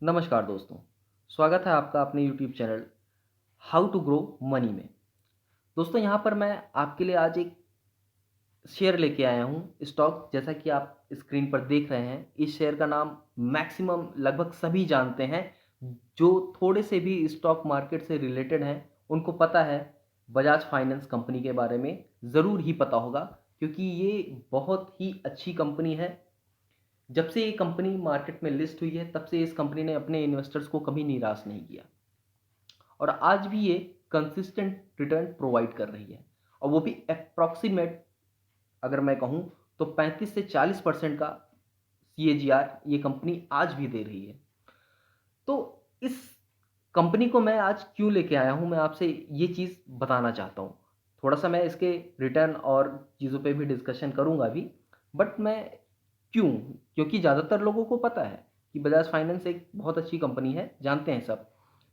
नमस्कार दोस्तों, स्वागत है आपका अपने YouTube channel how to grow money में। दोस्तों यहाँ पर मैं आपके लिए आज एक शेयर लेके आया हूँ स्टॉक, जैसा कि आप स्क्रीन पर देख रहे हैं। इस शेयर का नाम मैक्सिमम लगभग सभी जानते हैं। जो थोड़े से भी स्टॉक मार्केट से रिलेटेड हैं उनको पता है। बजाज फाइनेंस कंपनी के बारे में ज़रूर ही पता होगा, क्योंकि ये बहुत ही अच्छी कंपनी है। जब से ये कंपनी मार्केट में लिस्ट हुई है तब से इस कंपनी ने अपने इन्वेस्टर्स को कभी निराश नहीं किया, और आज भी ये कंसिस्टेंट रिटर्न प्रोवाइड कर रही है। और वो भी अप्रॉक्सीमेट, अगर मैं कहूँ तो 35 से 40% का सीएजीआर ये कंपनी आज भी दे रही है। तो इस कंपनी को मैं आज क्यों लेके आया हूँ, मैं आपसे ये चीज़ बताना चाहता हूँ। थोड़ा-सा मैं इसके रिटर्न और चीज़ों पे भी डिस्कशन करूँगा अभी। बट मैं क्यों? क्योंकि ज़्यादातर लोगों को पता है कि बजाज फाइनेंस एक बहुत अच्छी कंपनी है, जानते हैं सब।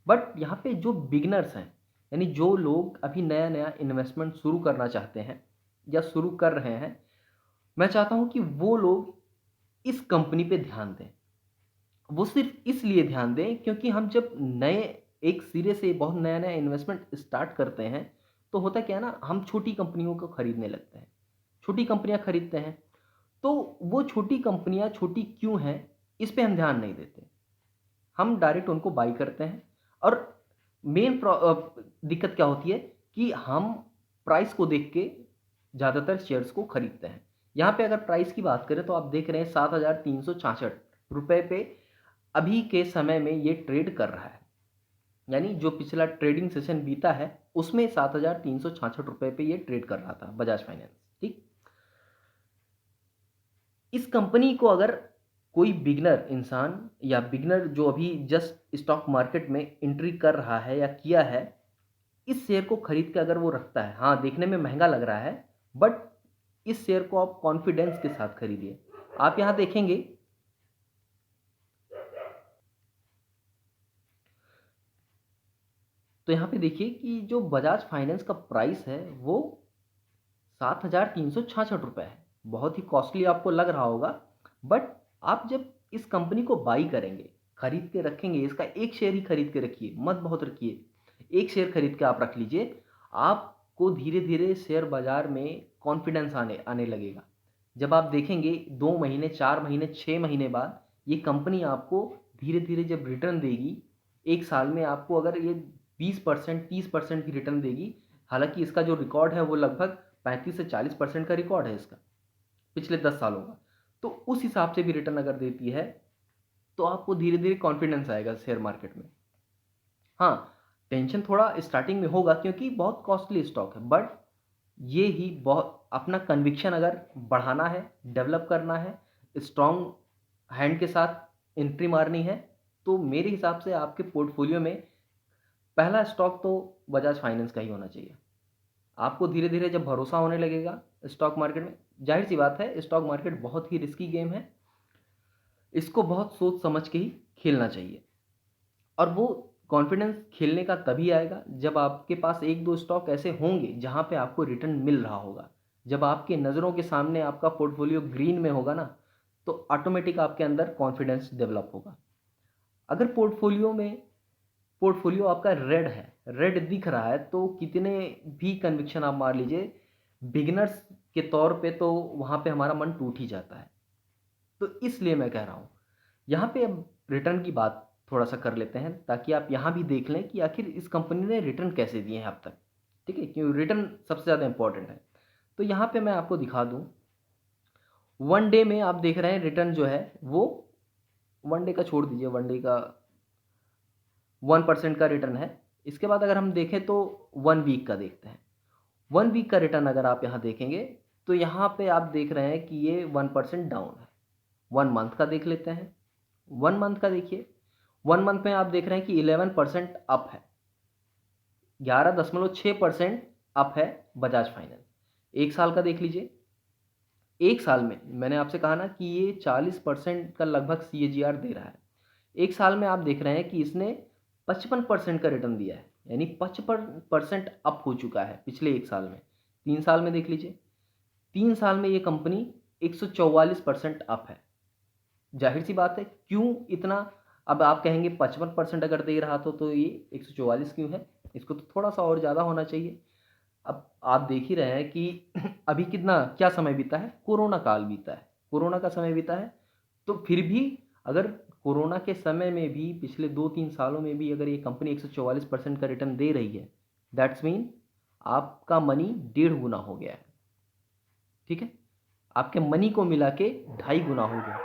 बट यहाँ पे जो बिगिनर्स हैं, यानी जो लोग अभी नया-नया इन्वेस्टमेंट शुरू करना चाहते हैं या शुरू कर रहे हैं, मैं चाहता हूँ कि वो लोग इस कंपनी पे ध्यान दें। वो सिर्फ़ इसलिए ध्यान दें क्योंकि हम जब नए एक सिरे से बहुत नया-नया इन्वेस्टमेंट स्टार्ट करते हैं, तो होता क्या है ना, हम छोटी कंपनियों को खरीदने लगते हैं। छोटी कंपनियाँ खरीदते हैं, तो वो छोटी कंपनियाँ छोटी क्यों हैं, इस पे हम ध्यान नहीं देते। हम डायरेक्ट उनको बाय करते हैं। और दिक्कत क्या होती है कि हम प्राइस को देख के ज़्यादातर शेयर्स को खरीदते हैं। यहाँ पे अगर प्राइस की बात करें तो आप देख रहे हैं ₹7,366 पे अभी के समय में ये ट्रेड कर रहा है। यानी जो पिछला ट्रेडिंग सेशन बीता है उसमें ₹7,366 पे ये ट्रेड कर रहा था बजाज फाइनेंस, ठीक? इस कंपनी को अगर कोई बिगिनर इंसान या बिगिनर जो अभी जस्ट स्टॉक मार्केट में एंट्री कर रहा है या किया है, इस शेयर को खरीद के अगर वो रखता है, हाँ, देखने में महँगा लग रहा है, बट इस शेयर को आप कॉन्फिडेंस के साथ खरीदिए। आप यहाँ देखेंगे तो यहाँ पे देखिए कि जो बजाज फाइनेंस का प्राइस है वो ₹7,366 है। बहुत ही कॉस्टली आपको लग रहा होगा, बट आप जब इस कंपनी को बाई करेंगे, खरीद के रखेंगे, इसका एक शेयर ही खरीद के रखिए, मत बहुत रखिए। एक शेयर खरीद के आप रख लीजिए, आपको धीरे-धीरे शेयर बाज़ार में कॉन्फिडेंस आने आने लगेगा। जब आप देखेंगे 2 महीने, 4 महीने, 6 महीने बाद ये कंपनी आपको धीरे-धीरे जब रिटर्न देगी, 1 साल में आपको अगर ये 20% 30% की रिटर्न देगी, हालाँकि इसका जो रिकॉर्ड है वो लगभग 35 से 40% का रिकॉर्ड है इसका, पिछले 10 सालों का। तो उस हिसाब से भी रिटर्न अगर देती है, तो आपको धीरे-धीरे कॉन्फिडेंस आएगा शेयर मार्केट में। हाँ, टेंशन थोड़ा स्टार्टिंग में होगा क्योंकि बहुत कॉस्टली स्टॉक है, बट ये ही बहुत अपना कन्विक्शन अगर बढ़ाना है, डेवलप करना है, स्ट्रॉन्ग हैंड के साथ एंट्री मारनी है, तो मेरे हिसाब से आपके पोर्टफोलियो में पहला स्टॉक तो बजाज फाइनेंस का ही होना चाहिए। आपको धीरे-धीरे जब भरोसा होने लगेगा स्टॉक मार्केट में, ज़ाहिर-सी बात है स्टॉक मार्केट बहुत ही रिस्की गेम है, इसको बहुत सोच समझ के ही खेलना चाहिए। और वो कॉन्फिडेंस खेलने का तभी आएगा जब आपके पास 1-2 स्टॉक ऐसे होंगे जहाँ पे आपको रिटर्न मिल रहा होगा। जब आपके नज़रों के सामने आपका पोर्टफोलियो ग्रीन में होगा ना, तो ऑटोमेटिक आपके अंदर कॉन्फिडेंस डेवलप होगा। अगर पोर्टफोलियो आपका रेड है, रेड दिख रहा है, तो कितने भी कन्विक्शन आप मार लीजिए, बिगिनर्स के तौर पे तो वहाँ पे हमारा मन टूट ही जाता है। तो इसलिए मैं कह रहा हूँ, यहाँ पे अब रिटर्न की बात थोड़ा-सा कर लेते हैं ताकि आप यहाँ भी देख लें कि आखिर इस कंपनी ने रिटर्न कैसे दिए हैं अब तक, ठीक है? क्यों रिटर्न सबसे ज़्यादा इम्पोर्टेंट है। तो यहाँ पे मैं आपको दिखा दूँ, 1 डे में आप देख रहे हैं रिटर्न जो है वो 1 डे का छोड़ दीजिए, 1 डे का 1% का रिटर्न है। इसके बाद अगर हम देखें तो 1 वीक का देखते हैं। 1 वीक का रिटर्न अगर आप यहाँ देखेंगे, तो यहाँ पे आप देख रहे हैं कि ये 1% डाउन है। 1 मंथ का देख लेते हैं। 1 मंथ का देखिए, 1 मंथ में आप देख रहे हैं कि 11% अप है। 11.6% अप है बजाज फाइनेंस। 1 साल का देख लीजिए, 1 साल में मैंने आपसे कहा ना कि ये 40% का लगभग सीएजीआर दे रहा है। 1 साल में आप देख रहे हैं कि इसने 55% का रिटर्न दिया है, यानी 55% अप हो चुका है पिछले 1 साल में। 3 साल में देख लीजिए, 3 साल में ये कंपनी 144% अप है। ज़ाहिर-सी बात है, क्यों इतना अब आप कहेंगे 55% अगर दे रहा तो ये 144 क्यों है? इसको तो थोड़ा सा और ज़्यादा होना चाहिए। अब आप देख ही रहे हैं कि अभी कितना क्या समय बीता है, कोरोना काल बीता है, कोरोना का समय बीता है। तो फिर भी अगर कोरोना के समय में भी पिछले 2-3 सालों में भी अगर ये कंपनी 144% का रिटर्न दे रही है, दैट्स मीन आपका मनी 1.5 गुना हो गया है। ठीक है, आपके मनी को मिला के 2.5 गुना हो गया।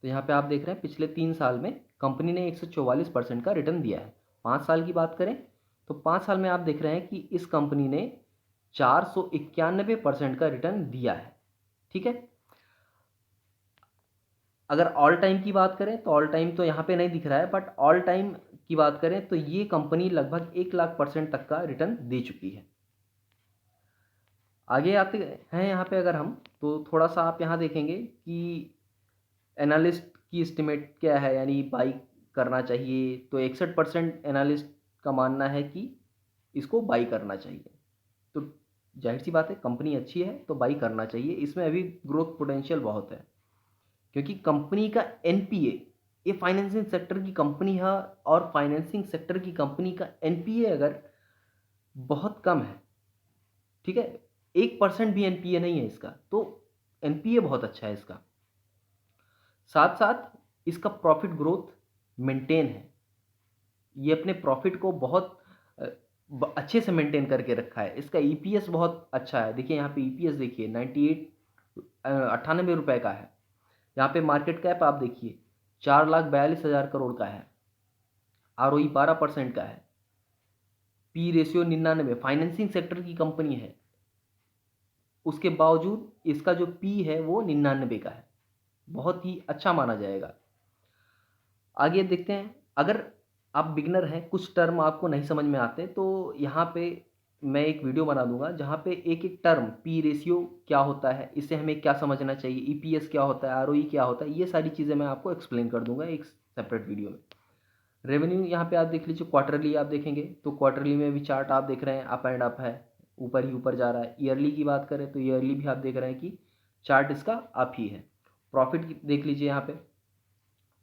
तो यहाँ पे आप देख रहे हैं पिछले 3 साल में कंपनी ने 144% का रिटर्न दिया है। 5 साल की बात करें तो 5 साल में आप देख रहे हैं कि इस कंपनी ने 491% का रिटर्न दिया है। ठीक है, अगर ऑल टाइम की बात करें तो ऑल टाइम तो यहाँ पे नहीं दिख रहा है, बट ऑल टाइम की बात करें तो ये कंपनी लगभग 1,00,000% तक का रिटर्न दे चुकी है। आगे आते हैं यहाँ पे अगर हम तो थोड़ा सा आप यहाँ देखेंगे कि एनालिस्ट की एस्टिमेट क्या है, यानी बाई करना चाहिए। तो 61% एनालिस्ट का मानना है कि इसको बाई करना चाहिए। तो जाहिर सी बात है कंपनी अच्छी है तो बाई करना चाहिए। इसमें अभी ग्रोथ पोटेंशियल बहुत है, क्योंकि कंपनी का एनपीए, ये फाइनेंसिंग सेक्टर की कंपनी है और फाइनेंसिंग सेक्टर की कंपनी का एनपीए अगर बहुत कम है, ठीक है, 1% भी एनपीए नहीं है इसका, तो एनपीए बहुत अच्छा है इसका। साथ साथ इसका प्रॉफिट ग्रोथ मेंटेन है, ये अपने प्रॉफिट को बहुत अच्छे से मेंटेन करके रखा है। इसका ईपीएस बहुत अच्छा है, देखिए यहाँ पे ईपीएस देखिए 98 का है। यहाँ पे मार्केट कैप आप देखिए 4,42,000 करोड़ का है। आरओई 12% का है। पी रेशियो 99, फाइनेंसिंग सेक्टर की कंपनी है, उसके बावजूद इसका जो पी है वो 99 का है, बहुत ही अच्छा माना जाएगा। आगे देखते हैं, अगर आप बिगनर हैं, कुछ टर्म आपको नहीं समझ में आते तो यहाँ पे मैं एक वीडियो बना दूंगा जहाँ पे एक एक टर्म, पी रेशियो क्या होता है, इससे हमें क्या समझना चाहिए, ईपीएस क्या होता है, आरओई क्या होता है, ये सारी चीज़ें मैं आपको एक्सप्लेन कर दूंगा एक सेपरेट वीडियो में। रेवेन्यू यहाँ पे आप देख लीजिए, क्वार्टरली आप देखेंगे तो क्वार्टरली में भी चार्ट आप देख रहे हैं अप एंड अप है, ऊपर ही ऊपर जा रहा है। ईयरली की बात करें तो ईयरली भी आप देख रहे हैं कि चार्ट इसका अप ही है। प्रॉफिट देख लीजिए, यहाँ पे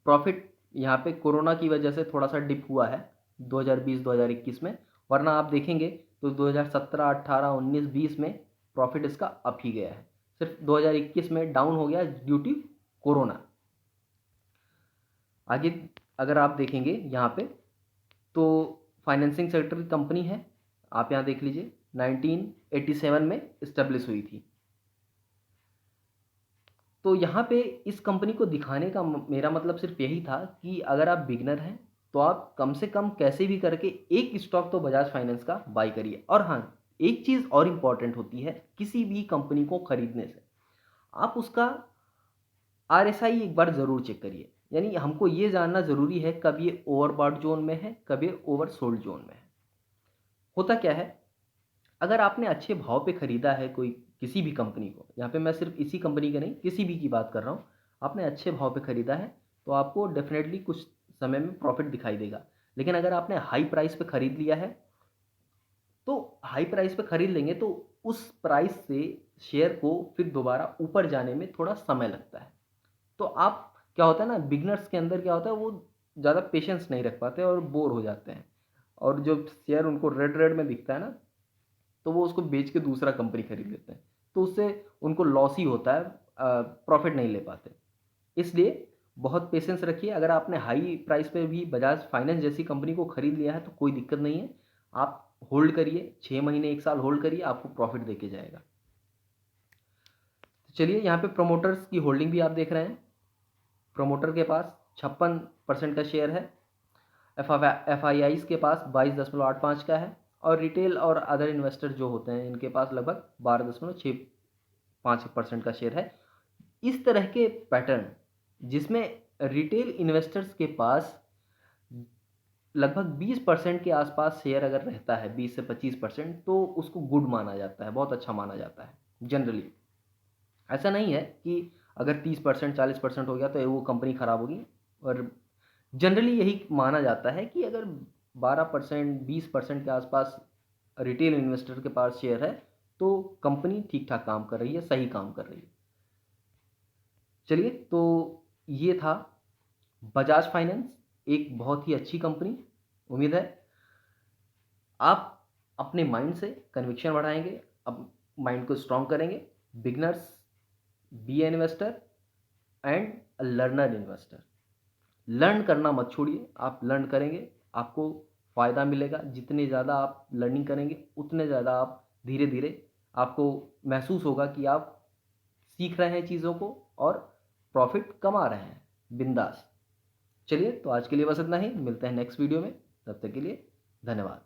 प्रॉफिट यहाँ पे कोरोना की वजह से थोड़ा सा डिप हुआ है 2020-2021 में, वरना आप देखेंगे तो 2017, 18, 19, 20 में प्रॉफिट इसका अप ही गया है। सिर्फ 2021 में डाउन हो गया ड्यू टू कोरोना। आगे अगर आप देखेंगे यहाँ पे तो फाइनेंसिंग सेक्टर की कंपनी है, आप यहाँ देख लीजिए 1987 में इस्टेब्लिश हुई थी। तो यहाँ पे इस कंपनी को दिखाने का मेरा मतलब सिर्फ यही था कि अगर आप बिगनर हैं तो आप कम से कम कैसे भी करके एक स्टॉक तो बजाज फाइनेंस का बाई करिए। और हाँ, एक चीज़ और इम्पॉर्टेंट होती है किसी भी कंपनी को खरीदने से, आप उसका आरएसआई एक बार ज़रूर चेक करिए। यानी हमको ये जानना ज़रूरी है कब ये ओवरबॉट जोन में है, कब ये ओवरसोल्ड जोन में है। होता क्या है, अगर आपने अच्छे भाव पे ख़रीदा है कोई किसी भी कंपनी को, यहाँ पे मैं सिर्फ इसी कंपनी के नहीं किसी भी की बात कर रहा हूँ, आपने अच्छे भाव पे ख़रीदा है तो आपको डेफिनेटली कुछ समय में प्रॉफिट दिखाई देगा। लेकिन अगर आपने हाई प्राइस पे ख़रीद लिया है तो हाई प्राइस पे ख़रीद लेंगे तो उस प्राइस से शेयर को फिर दोबारा ऊपर जाने में थोड़ा समय लगता है। तो आप क्या होता है ना, बिगनर्स के अंदर क्या होता है, वो ज़्यादा पेशेंस नहीं रख पाते और बोर हो जाते हैं, और जो शेयर उनको रेड रेड में दिखता है ना तो वो उसको बेच के दूसरा कंपनी खरीद लेते हैं, तो उससे उनको लॉस ही होता है, प्रॉफिट नहीं ले पाते। इसलिए बहुत पेशेंस रखिए। अगर आपने हाई प्राइस पे भी बजाज फाइनेंस जैसी कंपनी को खरीद लिया है तो कोई दिक्कत नहीं है, आप होल्ड करिए, 6 महीने 1 साल होल्ड करिए, आपको प्रॉफिट देके जाएगा। तो चलिए, यहाँ पे प्रोमोटर्स की होल्डिंग भी आप देख रहे हैं, प्रोमोटर के पास 56% का शेयर है, एफ आई आईज के पास 22.85 का है, और रिटेल और अदर इन्वेस्टर जो होते हैं इनके पास लगभग 12.65% का शेयर है। इस तरह के पैटर्न जिसमें रिटेल इन्वेस्टर्स के पास लगभग 20% के आसपास शेयर अगर रहता है, 20 से 25%, तो उसको गुड माना जाता है, बहुत अच्छा माना जाता है जनरली। ऐसा नहीं है कि अगर 30%, 40% हो गया तो वो कंपनी खराब होगी, और जनरली यही माना जाता है कि अगर 12%, 20% के आसपास रिटेल इन्वेस्टर के पास शेयर है तो कंपनी ठीक ठाक काम कर रही है, सही काम कर रही है। चलिए, तो ये था बजाज फाइनेंस, एक बहुत ही अच्छी कंपनी। उम्मीद है आप अपने माइंड से कन्विक्शन बढ़ाएंगे, अब माइंड को स्ट्रांग करेंगे। Beginners, be an investor and learner investor. Learn करना मत छोड़िए, आप लर्न करेंगे आपको फ़ायदा मिलेगा। जितने ज़्यादा आप लर्निंग करेंगे उतने ज़्यादा आप धीरे धीरे आपको महसूस होगा कि आप सीख रहे हैं चीज़ों को और प्रॉफिट कमा रहे हैं बिंदास। चलिए, तो आज के लिए बस इतना ही। मिलते हैं नेक्स्ट वीडियो में, तब तक के लिए धन्यवाद।